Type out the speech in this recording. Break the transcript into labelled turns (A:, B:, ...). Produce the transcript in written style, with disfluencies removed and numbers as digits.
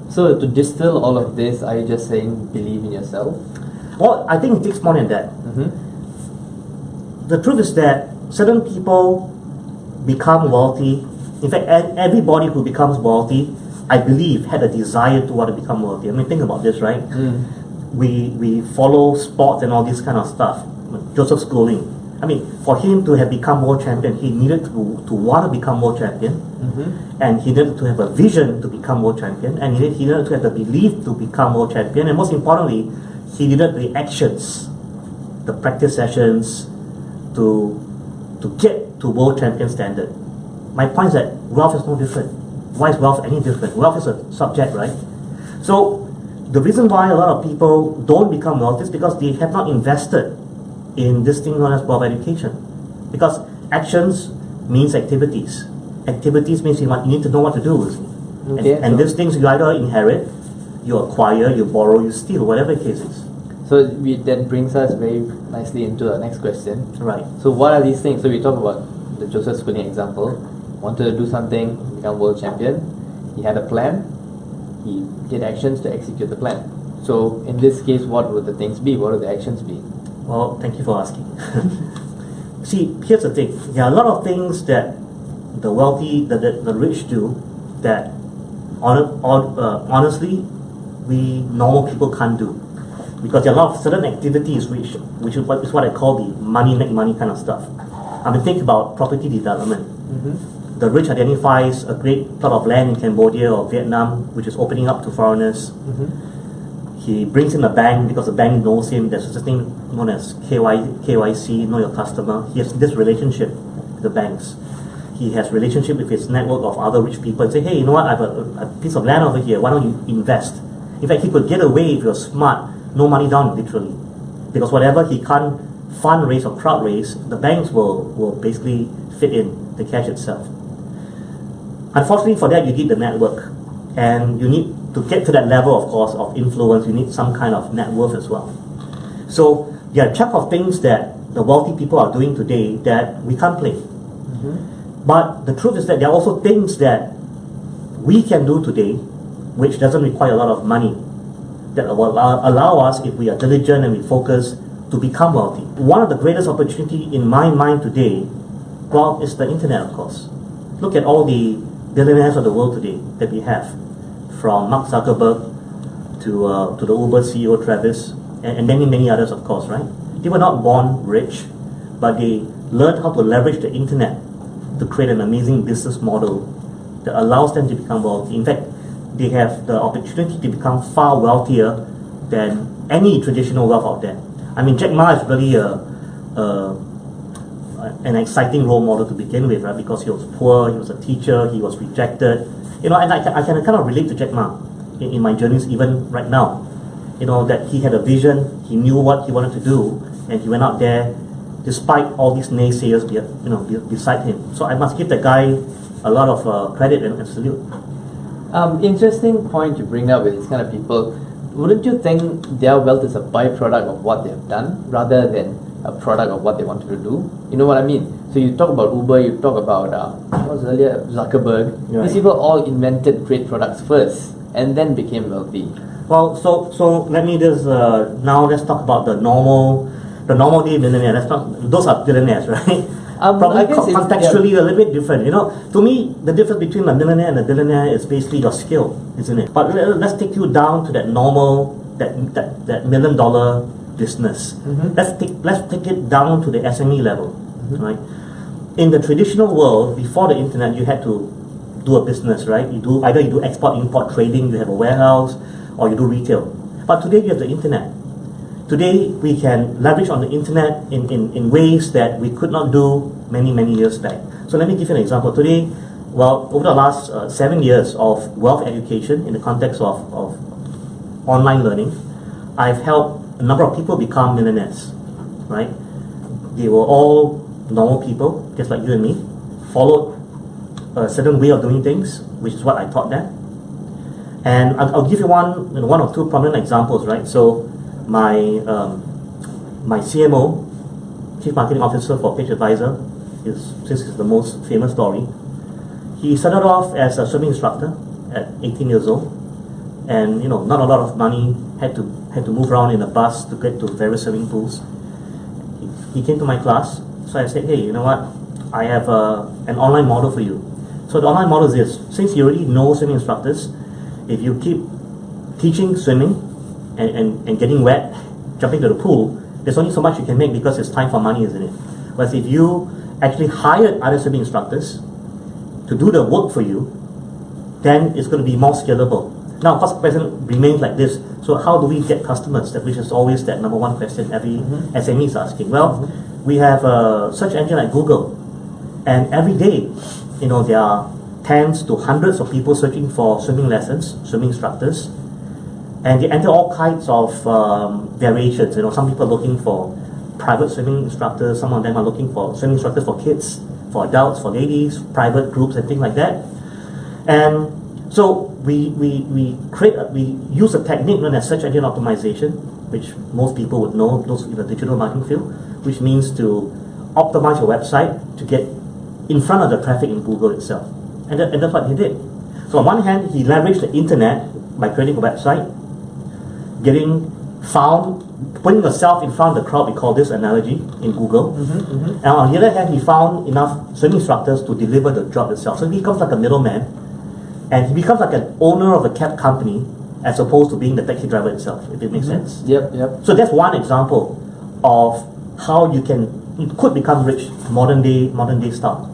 A: So to distill all of this, are you just saying believe in yourself?
B: Well, I think it takes more than that. The truth is that certain people become wealthy. In fact, everybody who becomes wealthy, I believe, had a desire to want to become wealthy. I mean, think about this, right? We follow sports and all this kind of stuff. Joseph Schooling. I mean, for him to have become world champion, he needed to want to become world champion, and he needed to have a vision to become world champion, and he needed to have the belief to become world champion, and most importantly, he needed the actions, the practice sessions, to get to world champion standard. My point is that wealth is no different. Why is wealth any different? Wealth is a subject, right? So the reason why a lot of people don't become wealthy is because they have not invested in this thing known as wealth education. Because actions means activities. Activities means you need to know what to do. And these things you either inherit, you acquire, you borrow, you steal, whatever the case is.
A: So that brings us very nicely into our next question.
B: Right.
A: So what are these things? So we talk about the Joseph Schooling example. Wanted to do something, become world champion. He had a plan. He did actions to execute the plan. So in this case, what would the things be? What would the actions be?
B: Well, thank you for asking. See, here's the thing. There are a lot of things that the wealthy, the rich do that honestly, we normal people can't do. Because there are a lot of certain activities which is what I call the money make money kind of stuff. I mean, think about property development. The rich identifies a great plot of land in Cambodia or Vietnam, which is opening up to foreigners. He brings in a bank because the bank knows him. There's this thing known as KYC, know your customer. He has this relationship with the banks. He has relationship with his network of other rich people and say, hey, you know what, I have a piece of land over here, why don't you invest? In fact, he could get away if you're smart, no money down literally. Because whatever he can't fundraise or crowd raise, the banks will basically fit in the cash itself. Unfortunately for that, you need the network. And you need to get to that level, of course, of influence, you need some kind of net worth as well. So there are a chunk of things that the wealthy people are doing today that we can't play. But the truth is that there are also things that we can do today which doesn't require a lot of money, that will allow us, if we are diligent and we focus, to become wealthy. One of the greatest opportunity in my mind today, well, is the internet, of course. Look at all the billionaires of the world today that we have, from Mark Zuckerberg to the Uber CEO Travis, and many others, of course, right? They were not born rich, but they learned how to leverage the internet to create an amazing business model that allows them to become wealthy. In fact, they have the opportunity to become far wealthier than any traditional wealth out there. I mean, Jack Ma is really an exciting role model to begin with, right? Because he was poor, he was a teacher, he was rejected. You know, and I can kind of relate to Jack Ma in my journeys even right now. You know, that he had a vision, he knew what he wanted to do, and he went out there despite all these naysayers beside him. So I must give the guy a lot of credit and salute.
A: Interesting point you bring up with these kind of people. Wouldn't you think their wealth is a byproduct of what they've done rather than a product of what they wanted to do? You know what I mean? So you talk about Uber, you talk about what was earlier, Zuckerberg.
B: Right.
A: These people all invented great products first and then became wealthy.
B: Well, so let me just now let's talk about the normal day millionaire. Those are billionaires, right? Probably
A: I guess
B: contextually a little bit different. You know, to me, the difference between a millionaire and a billionaire is basically your skill, isn't it? But let's take you down to that normal, that $1 million business. Let's take it down to the SME level, right? In the traditional world, before the internet, you had to do a business, right? Either you do export-import trading, you have a warehouse, or you do retail. But today you have the internet. Today we can leverage on the internet in ways that we could not do many years back. So let me give you an example. Today, well, over the last 7 years of wealth education in the context of online learning, I've helped a number of people become millionaires, right? They were all normal people, just like you and me, followed a certain way of doing things, which is what I taught them. And I'll give you one or two prominent examples, right? So my CMO, Chief Marketing Officer for Page Advisor, this is the most famous story. He started off as a swimming instructor at 18 years old, and not a lot of money, had to move around in a bus to get to various swimming pools. He came to my class, so I said, hey, you know what? I have an online model for you. So the online model is this: since you already know swimming instructors, if you keep teaching swimming and getting wet, jumping to the pool, there's only so much you can make because it's time for money, isn't it? Whereas if you actually hired other swimming instructors to do the work for you, then it's going to be more scalable. Now, of course, the question remains like this: so how do we get customers? Which is always that number one question every SME is asking. Well, we have a search engine like Google, and every day, there are tens to hundreds of people searching for swimming lessons, swimming instructors, and they enter all kinds of variations. Some people are looking for private swimming instructors. Some of them are looking for swimming instructors for kids, for adults, for ladies, private groups, and things like that. And so we use a technique known as search engine optimization, which most people would know, those in the digital marketing field, which means to optimize your website to get in front of the traffic in Google itself. And that's what he did. So on one hand, he leveraged the internet by creating a website, getting found, putting yourself in front of the crowd. We call this analogy in Google. And on the other hand, he found enough swimming instructors to deliver the job itself. So he becomes like a middleman, and he becomes like an owner of a cab company as opposed to being the taxi driver itself, if it makes sense.
A: Yep.
B: So that's one example of how you could become rich, modern day style.